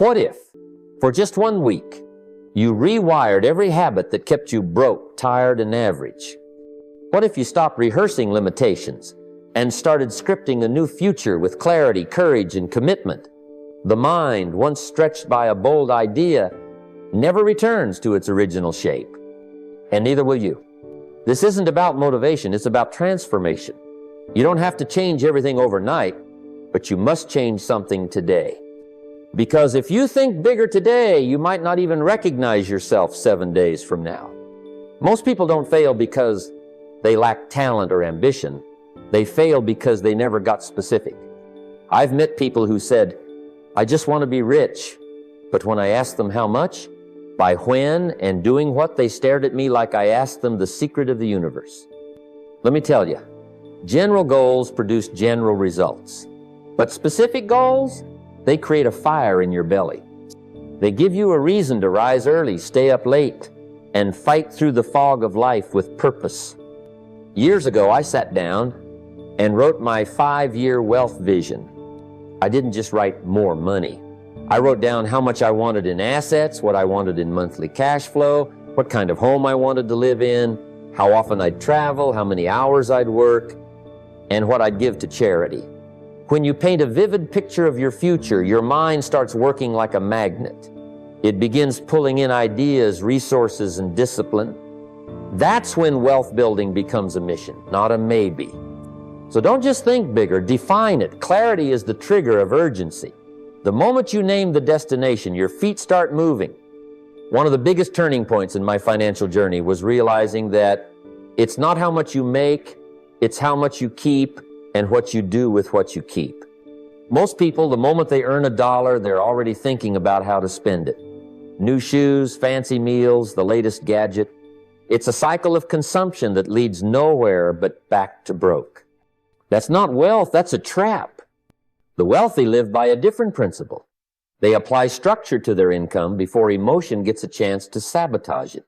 What if, for just 1 week, you rewired every habit that kept you broke, tired, and average? What if you stopped rehearsing limitations and started scripting a new future with clarity, courage, and commitment? The mind, once stretched by a bold idea, never returns to its original shape, and neither will you. This isn't about motivation, it's about transformation. You don't have to change everything overnight, but you must change something today. Because if you think bigger today, you might not even recognize yourself 7 days from now. Most people don't fail because they lack talent or ambition. They fail because they never got specific. I've met people who said, "I just want to be rich." But when I asked them how much, by when, and doing what, they stared at me like I asked them the secret of the universe. Let me tell you, general goals produce general results. But specific goals, they create a fire in your belly. They give you a reason to rise early, stay up late, and fight through the fog of life with purpose. Years ago, I sat down and wrote my 5-year wealth vision. I didn't just write more money. I wrote down how much I wanted in assets, what I wanted in monthly cash flow, what kind of home I wanted to live in, how often I'd travel, how many hours I'd work, and what I'd give to charity. When you paint a vivid picture of your future, your mind starts working like a magnet. It begins pulling in ideas, resources, and discipline. That's when wealth building becomes a mission, not a maybe. So don't just think bigger, define it. Clarity is the trigger of urgency. The moment you name the destination, your feet start moving. One of the biggest turning points in my financial journey was realizing that it's not how much you make, it's how much you keep and what you do with what you keep. Most people, the moment they earn $1, they're already thinking about how to spend it. New shoes, fancy meals, the latest gadget. It's a cycle of consumption that leads nowhere but back to broke. That's not wealth, that's a trap. The wealthy live by a different principle. They apply structure to their income before emotion gets a chance to sabotage it.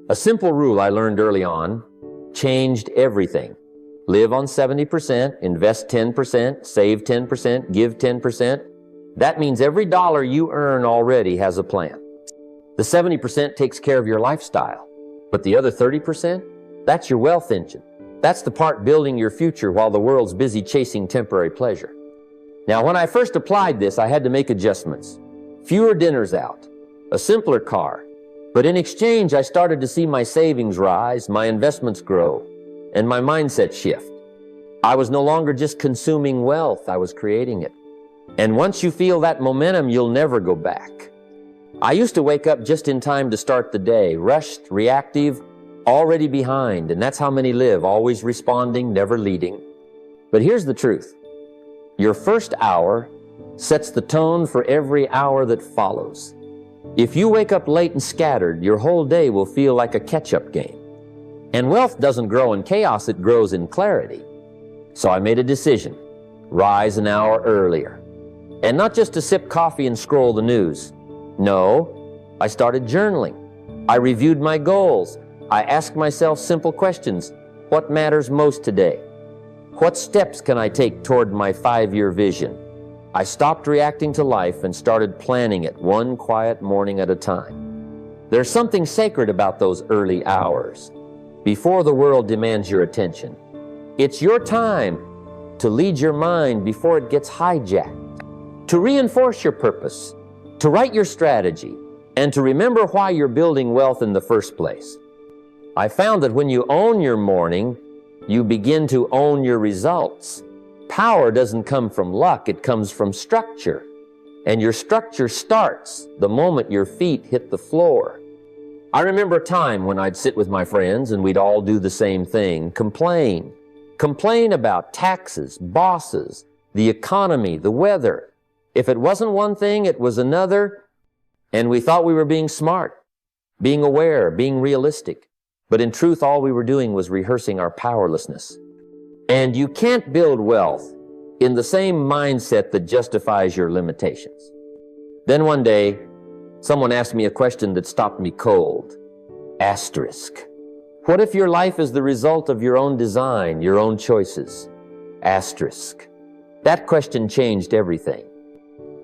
A simple rule I learned early on changed everything. Live on 70%, invest 10%, save 10%, give 10%. That means every dollar you earn already has a plan. The 70% takes care of your lifestyle, but the other 30%, that's your wealth engine. That's the part building your future while the world's busy chasing temporary pleasure. Now, when I first applied this, I had to make adjustments. Fewer dinners out, a simpler car. But in exchange, I started to see my savings rise, my investments grow, and my mindset shift. I was no longer just consuming wealth, I was creating it. And once you feel that momentum, you'll never go back. I used to wake up just in time to start the day, rushed, reactive, already behind, and that's how many live, always responding, never leading. But here's the truth. Your first hour sets the tone for every hour that follows. If you wake up late and scattered, your whole day will feel like a catch-up game. And wealth doesn't grow in chaos, it grows in clarity. So I made a decision, rise an hour earlier. And not just to sip coffee and scroll the news. No, I started journaling. I reviewed my goals. I asked myself simple questions. What matters most today? What steps can I take toward my 5-year vision? I stopped reacting to life and started planning it one quiet morning at a time. There's something sacred about those early hours, before the world demands your attention. It's your time to lead your mind before it gets hijacked, to reinforce your purpose, to write your strategy, and to remember why you're building wealth in the first place. I found that when you own your morning, you begin to own your results. Power doesn't come from luck, it comes from structure. And your structure starts the moment your feet hit the floor. I remember a time when I'd sit with my friends and we'd all do the same thing, complain. Complain about taxes, bosses, the economy, the weather. If it wasn't one thing, it was another. And we thought we were being smart, being aware, being realistic. But in truth, all we were doing was rehearsing our powerlessness. And you can't build wealth in the same mindset that justifies your limitations. Then one day, someone asked me a question that stopped me cold. Asterisk. What if your life is the result of your own design, your own choices? Asterisk. That question changed everything.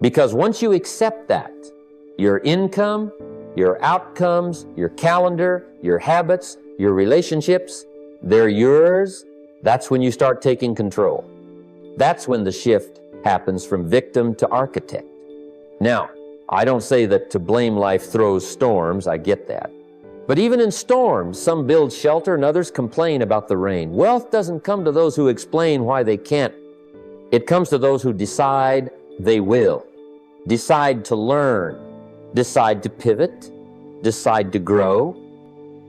Because once you accept that, your income, your outcomes, your calendar, your habits, your relationships, they're yours. That's when you start taking control. That's when the shift happens from victim to architect. Now, I don't say that to blame life throws storms, I get that. But even in storms, some build shelter and others complain about the rain. Wealth doesn't come to those who explain why they can't. It comes to those who decide they will, decide to learn, decide to pivot, decide to grow.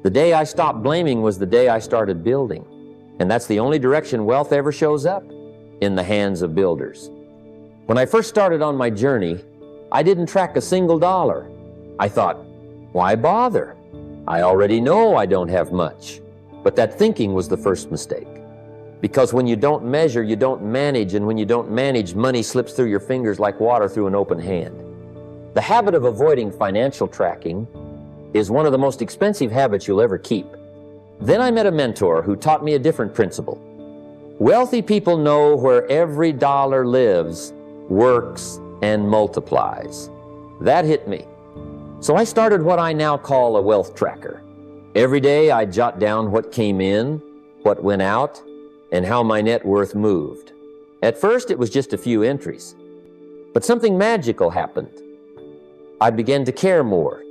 The day I stopped blaming was the day I started building. And that's the only direction wealth ever shows up, in the hands of builders. When I first started on my journey, I didn't track a single dollar. I thought, why bother? I already know I don't have much. But that thinking was the first mistake. Because when you don't measure, you don't manage, and when you don't manage, money slips through your fingers like water through an open hand. The habit of avoiding financial tracking is one of the most expensive habits you'll ever keep. Then I met a mentor who taught me a different principle. Wealthy people know where every dollar lives, works, and multiplies. That hit me. So I started what I now call a wealth tracker. Every day I jot down what came in, what went out, and how my net worth moved. At first it was just a few entries. But something magical happened. I began to care more.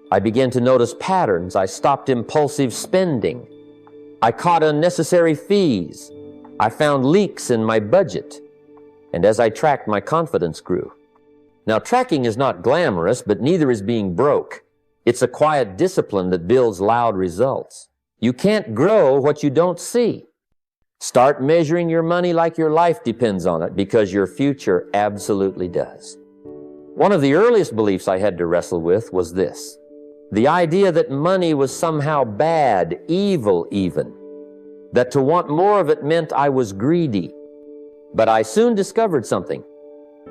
I began to notice patterns. I stopped impulsive spending. I caught unnecessary fees. I found leaks in my budget. And as I tracked, my confidence grew. Now, tracking is not glamorous, but neither is being broke. It's a quiet discipline that builds loud results. You can't grow what you don't see. Start measuring your money like your life depends on it, because your future absolutely does. One of the earliest beliefs I had to wrestle with was this: the idea that money was somehow bad, evil even, that to want more of it meant I was greedy. But I soon discovered something.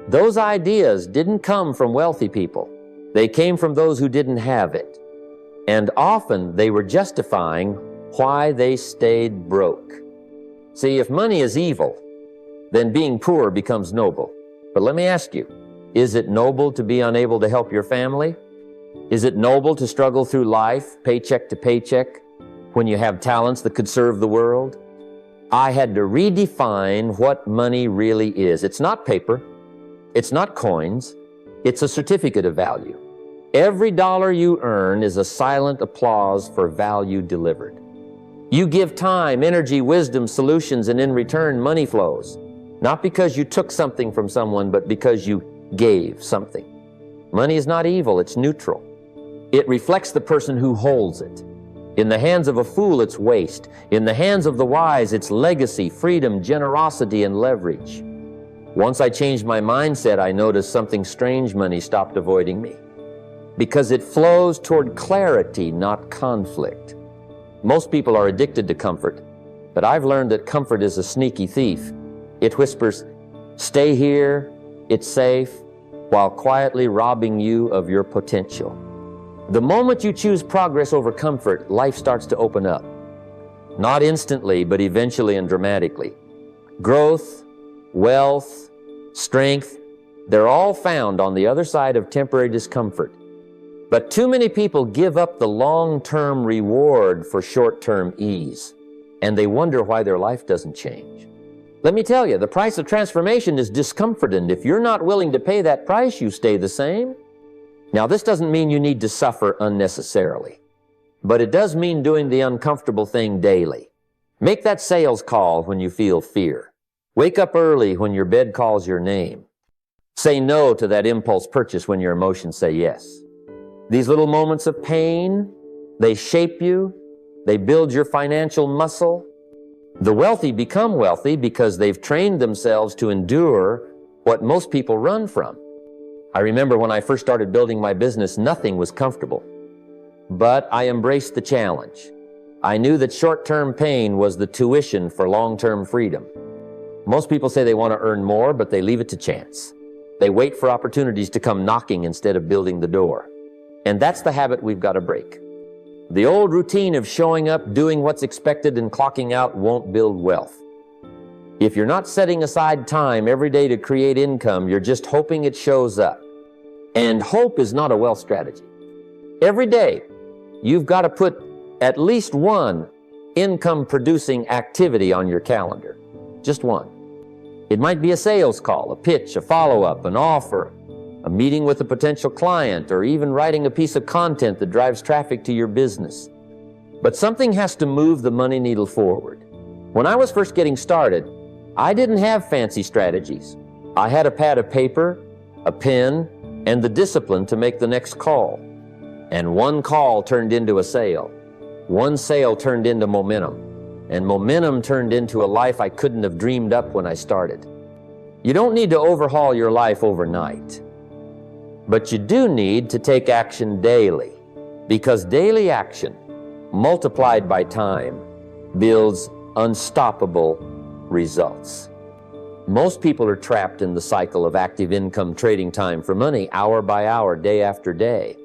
Those ideas didn't come from wealthy people. They came from those who didn't have it. And often they were justifying why they stayed broke. See, if money is evil, then being poor becomes noble. But let me ask you, is it noble to be unable to help your family? Is it noble to struggle through life, paycheck to paycheck, when you have talents that could serve the world? I had to redefine what money really is. It's not paper. It's not coins. It's a certificate of value. Every dollar you earn is a silent applause for value delivered. You give time, energy, wisdom, solutions, and in return, money flows. Not because you took something from someone, but because you gave something. Money is not evil, it's neutral. It reflects the person who holds it. In the hands of a fool, it's waste. In the hands of the wise, it's legacy, freedom, generosity, and leverage. Once I changed my mindset, I noticed something strange. Money stopped avoiding me. Because it flows toward clarity, not conflict. Most people are addicted to comfort, but I've learned that comfort is a sneaky thief. It whispers, stay here, it's safe, while quietly robbing you of your potential. The moment you choose progress over comfort, life starts to open up. Not instantly, but eventually and dramatically. Growth, wealth, strength, they're all found on the other side of temporary discomfort. But too many people give up the long-term reward for short-term ease, and they wonder why their life doesn't change. Let me tell you, the price of transformation is discomfort, and if you're not willing to pay that price, you stay the same. Now, this doesn't mean you need to suffer unnecessarily, but it does mean doing the uncomfortable thing daily. Make that sales call when you feel fear. Wake up early when your bed calls your name. Say no to that impulse purchase when your emotions say yes. These little moments of pain, they shape you, they build your financial muscle. The wealthy become wealthy because they've trained themselves to endure what most people run from. I remember when I first started building my business, nothing was comfortable. But I embraced the challenge. I knew that short-term pain was the tuition for long-term freedom. Most people say they want to earn more, but they leave it to chance. They wait for opportunities to come knocking instead of building the door. And that's the habit we've got to break. The old routine of showing up, doing what's expected, and clocking out won't build wealth. If you're not setting aside time every day to create income, you're just hoping it shows up. And hope is not a wealth strategy. Every day, you've got to put at least one income-producing activity on your calendar. Just one. It might be a sales call, a pitch, a follow-up, an offer, a meeting with a potential client, or even writing a piece of content that drives traffic to your business. But something has to move the money needle forward. When I was first getting started, I didn't have fancy strategies. I had a pad of paper, a pen, and the discipline to make the next call. And one call turned into a sale. One sale turned into momentum. And momentum turned into a life I couldn't have dreamed up when I started. You don't need to overhaul your life overnight. But you do need to take action daily, because daily action, multiplied by time, builds unstoppable results. Most people are trapped in the cycle of active income trading time for money, hour by hour, day after day.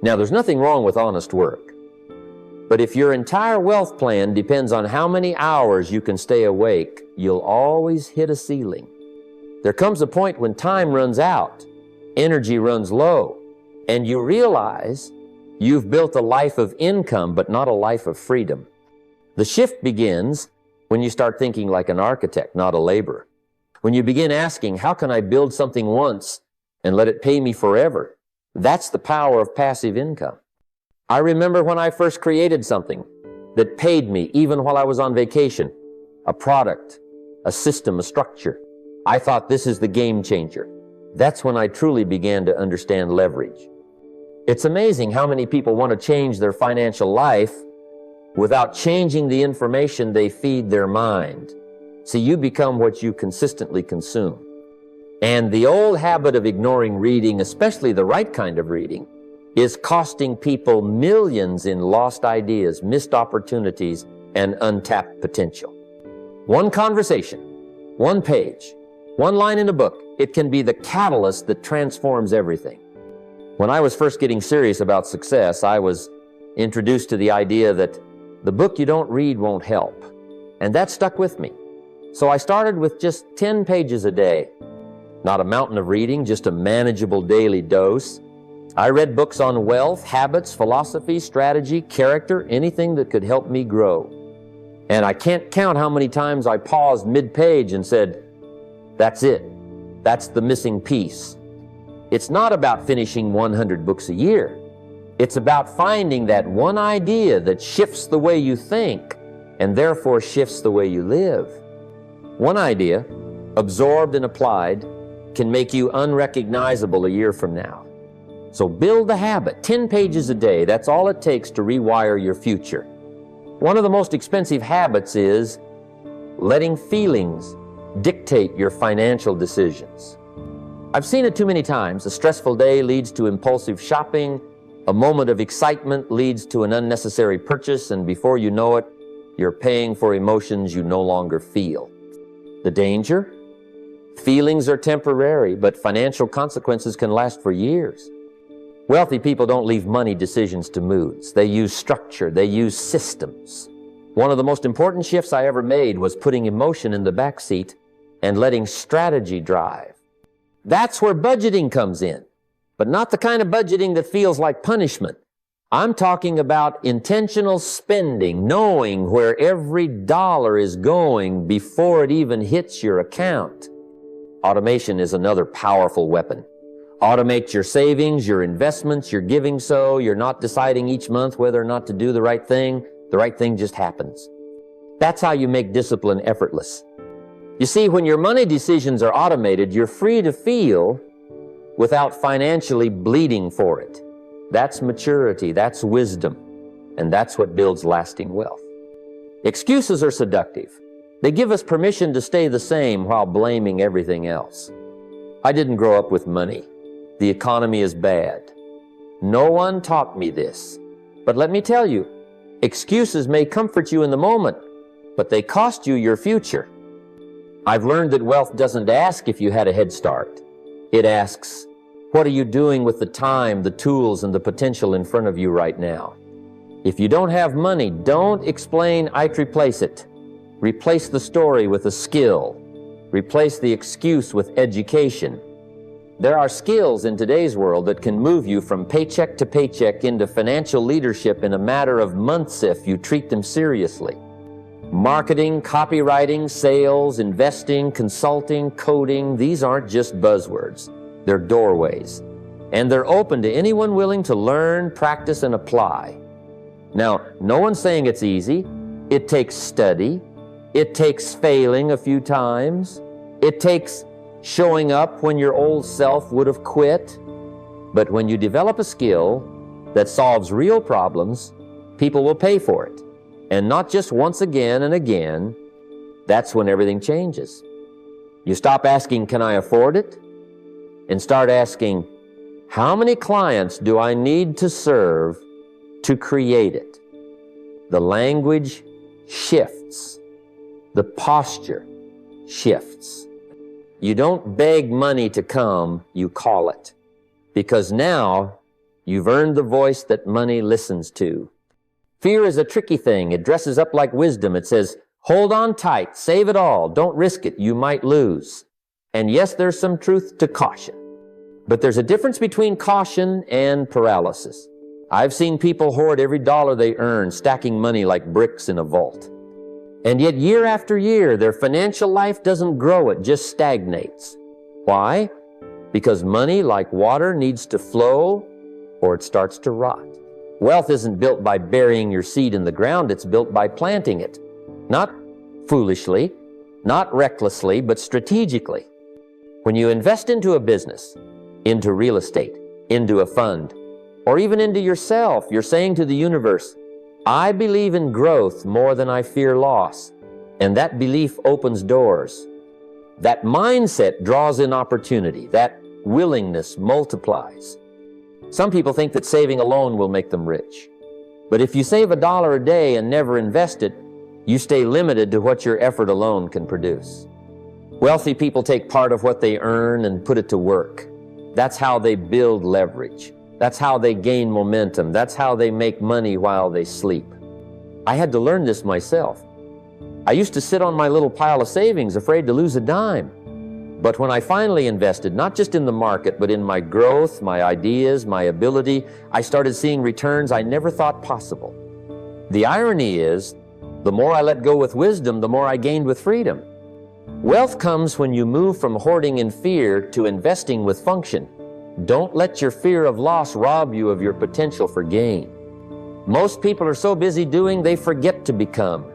Now, there's nothing wrong with honest work. But if your entire wealth plan depends on how many hours you can stay awake, you'll always hit a ceiling. There comes a point when time runs out, energy runs low, and you realize you've built a life of income, but not a life of freedom. The shift begins when you start thinking like an architect, not a laborer. When you begin asking, how can I build something once and let it pay me forever? That's the power of passive income. I remember when I first created something that paid me even while I was on vacation, a product, a system, a structure. I thought, this is the game changer. That's when I truly began to understand leverage. It's amazing how many people want to change their financial life without changing the information they feed their mind. See, you become what you consistently consume. And the old habit of ignoring reading, especially the right kind of reading, is costing people millions in lost ideas, missed opportunities, and untapped potential. One conversation, one page, one line in a book, it can be the catalyst that transforms everything. When I was first getting serious about success, I was introduced to the idea that the book you don't read won't help. And that stuck with me. So I started with just 10 pages a day. Not a mountain of reading, just a manageable daily dose. I read books on wealth, habits, philosophy, strategy, character, anything that could help me grow. And I can't count how many times I paused mid-page and said, that's it. That's the missing piece. It's not about finishing 100 books a year. It's about finding that one idea that shifts the way you think and therefore shifts the way you live. One idea, absorbed and applied, can make you unrecognizable a year from now. So build the habit, 10 pages a day. That's all it takes to rewire your future. One of the most expensive habits is letting feelings dictate your financial decisions. I've seen it too many times. A stressful day leads to impulsive shopping. A moment of excitement leads to an unnecessary purchase, and before you know it, you're paying for emotions you no longer feel. The danger? Feelings are temporary, but financial consequences can last for years. Wealthy people don't leave money decisions to moods. They use structure. They use systems. One of the most important shifts I ever made was putting emotion in the back seat and letting strategy drive. That's where budgeting comes in, but not the kind of budgeting that feels like punishment. I'm talking about intentional spending, knowing where every dollar is going before it even hits your account. Automation is another powerful weapon. Automate your savings, your investments, your giving so you're not deciding each month whether or not to do the right thing. The right thing just happens. That's how you make discipline effortless. You see, when your money decisions are automated, you're free to feel without financially bleeding for it. That's maturity, that's wisdom, and that's what builds lasting wealth. Excuses are seductive. They give us permission to stay the same while blaming everything else. I didn't grow up with money. The economy is bad. No one taught me this. But let me tell you, excuses may comfort you in the moment, but they cost you your future. I've learned that wealth doesn't ask if you had a head start. It asks, what are you doing with the time, the tools, and the potential in front of you right now? If you don't have money, don't explain, I'd replace it. Replace the story with a skill. Replace the excuse with education. There are skills in today's world that can move you from paycheck to paycheck into financial leadership in a matter of months if you treat them seriously. Marketing, copywriting, sales, investing, consulting, coding, these aren't just buzzwords. They're doorways. And they're open to anyone willing to learn, practice, and apply. Now, no one's saying it's easy. It takes study. It takes failing a few times. It takes showing up when your old self would have quit. But when you develop a skill that solves real problems, people will pay for it. And not just once again and again. That's when everything changes. You stop asking, can I afford it? And start asking, how many clients do I need to serve to create it? The language shifts. The posture shifts. You don't beg money to come, you call it. Because now you've earned the voice that money listens to. Fear is a tricky thing. It dresses up like wisdom. It says, hold on tight, save it all, don't risk it, you might lose. And yes, there's some truth to caution. But there's a difference between caution and paralysis. I've seen people hoard every dollar they earn, stacking money like bricks in a vault. And yet year after year, their financial life doesn't grow, it just stagnates. Why? Because money, like water, needs to flow or it starts to rot. Wealth isn't built by burying your seed in the ground, it's built by planting it. Not foolishly, not recklessly, but strategically. When you invest into a business, into real estate, into a fund, or even into yourself, you're saying to the universe, I believe in growth more than I fear loss. And that belief opens doors. That mindset draws in opportunity. That willingness multiplies. Some people think that saving alone will make them rich. But if you save $1 a day and never invest it, you stay limited to what your effort alone can produce. Wealthy people take part of what they earn and put it to work. That's how they build leverage. That's how they gain momentum. That's how they make money while they sleep. I had to learn this myself. I used to sit on my little pile of savings, afraid to lose a dime. But when I finally invested, not just in the market, but in my growth, my ideas, my ability, I started seeing returns I never thought possible. The irony is, the more I let go with wisdom, the more I gained with freedom. Wealth comes when you move from hoarding in fear to investing with function. Don't let your fear of loss rob you of your potential for gain. Most people are so busy doing, they forget to become.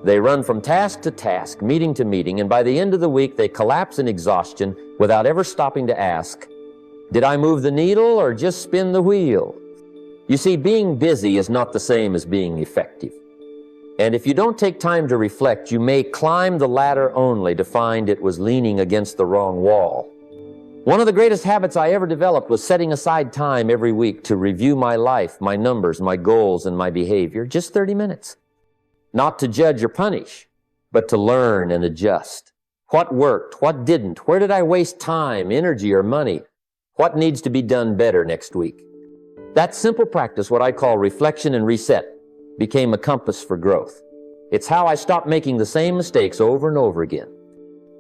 They run from task to task, meeting to meeting, and by the end of the week, they collapse in exhaustion without ever stopping to ask, did I move the needle or just spin the wheel? You see, being busy is not the same as being effective. And if you don't take time to reflect, you may climb the ladder only to find it was leaning against the wrong wall. One of the greatest habits I ever developed was setting aside time every week to review my life, my numbers, my goals, and my behavior, just 30 minutes. Not to judge or punish, but to learn and adjust. What worked? What didn't? Where did I waste time, energy, or money? What needs to be done better next week? That simple practice, what I call reflection and reset, became a compass for growth. It's how I stopped making the same mistakes over and over again.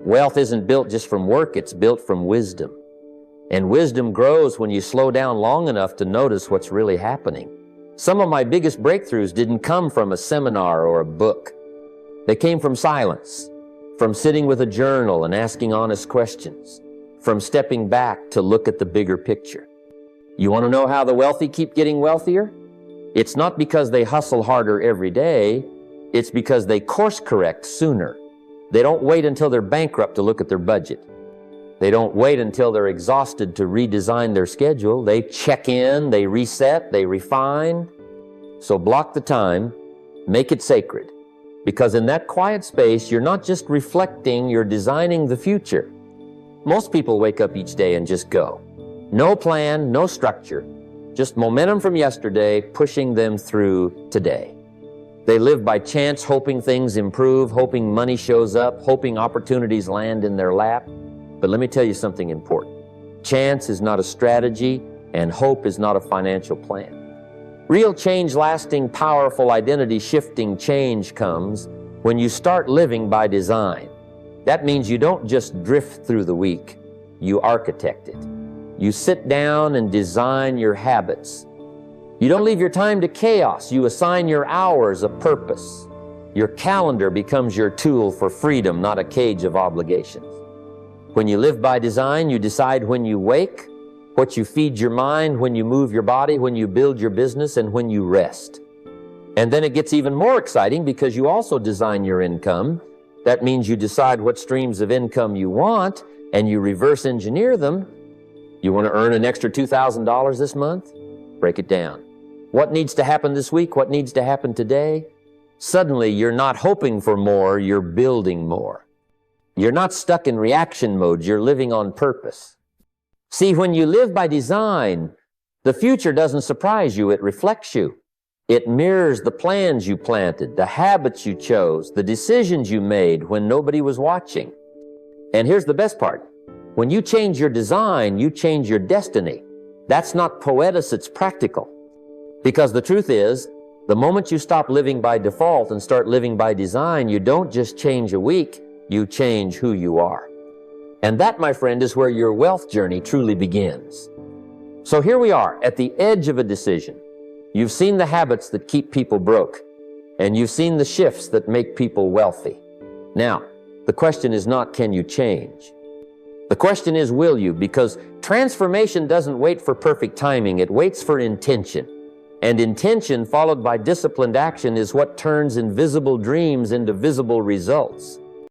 Wealth isn't built just from work, it's built from wisdom. And wisdom grows when you slow down long enough to notice what's really happening. Some of my biggest breakthroughs didn't come from a seminar or a book. They came from silence, from sitting with a journal and asking honest questions, from stepping back to look at the bigger picture. You want to know how the wealthy keep getting wealthier? It's not because they hustle harder every day, it's because they course correct sooner. They don't wait until they're bankrupt to look at their budget. They don't wait until they're exhausted to redesign their schedule. They check in, they reset, they refine. So block the time, make it sacred. Because in that quiet space, you're not just reflecting, you're designing the future. Most people wake up each day and just go. No plan, no structure, just momentum from yesterday pushing them through today. They live by chance, hoping things improve, hoping money shows up, hoping opportunities land in their lap. But let me tell you something important. Chance is not a strategy, and hope is not a financial plan. Real change, lasting, powerful, identity-shifting change comes When you start living by design, that means you don't just drift through the week, you architect it. You sit down and design your habits. You don't leave your time to chaos, you assign your hours a purpose. Your calendar becomes your tool for freedom, not a cage of obligations. When you live by design, you decide when you wake, what you feed your mind, when you move your body, when you build your business, and when you rest. And then it gets even more exciting because you also design your income. That means you decide what streams of income you want and you reverse engineer them. You want to earn an extra $2,000 this month? Break it down. What needs to happen this week? What needs to happen today? Suddenly, you're not hoping for more, you're building more. You're not stuck in reaction mode, you're living on purpose. See, when you live by design, the future doesn't surprise you, it reflects you. It mirrors the plans you planted, the habits you chose, the decisions you made when nobody was watching. And here's the best part. When you change your design, you change your destiny. That's not poetis, it's practical. Because the truth is, the moment you stop living by default and start living by design, you don't just change a week, you change who you are. And that, my friend, is where your wealth journey truly begins. So here we are at the edge of a decision. You've seen the habits that keep people broke, and you've seen the shifts that make people wealthy. Now, the question is not, can you change? The question is, will you? Because transformation doesn't wait for perfect timing, it waits for intention. And intention followed by disciplined action is what turns invisible dreams into visible results.